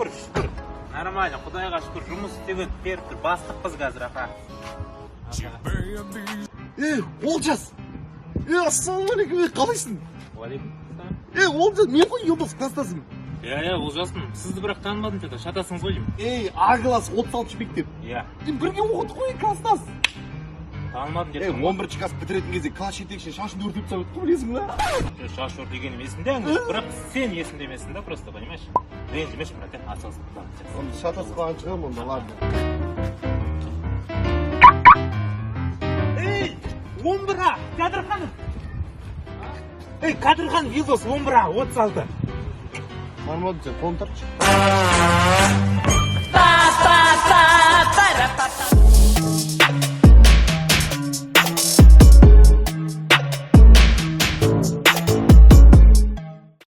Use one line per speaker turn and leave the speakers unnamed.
шүкір. Нормально, Құдайға шүкір. Жұмыс істеген беріп тұр. Бастықпыз қазір, ақа.
Олжас! Ассалаумағалейкум, қалайсың?
Уалейкум.
Олжас, мен ғой елдос класстасым.
Олжасын. Сізді бірақ танымадым теді. Шатасыңыз ғой деймін.
А класс, 36 мектеп. Бірге оқыдық қой, класстас.
Танымадым деді.
11-ші класс бітіретін кезде класс жетекші шашын өртіп тастап өтті, білесің ба?
Шаш өртегенім есімде, бірақ сен есімде емессің да, просто, понимаешь? Ренжімеші, брат, атсалысың.
Шатасы қалған шығам, онда, ладно.
11-а, Кәдірханым! Кәдірхан Вилдос 11-а, 36.
Нормально, қолын тартшы.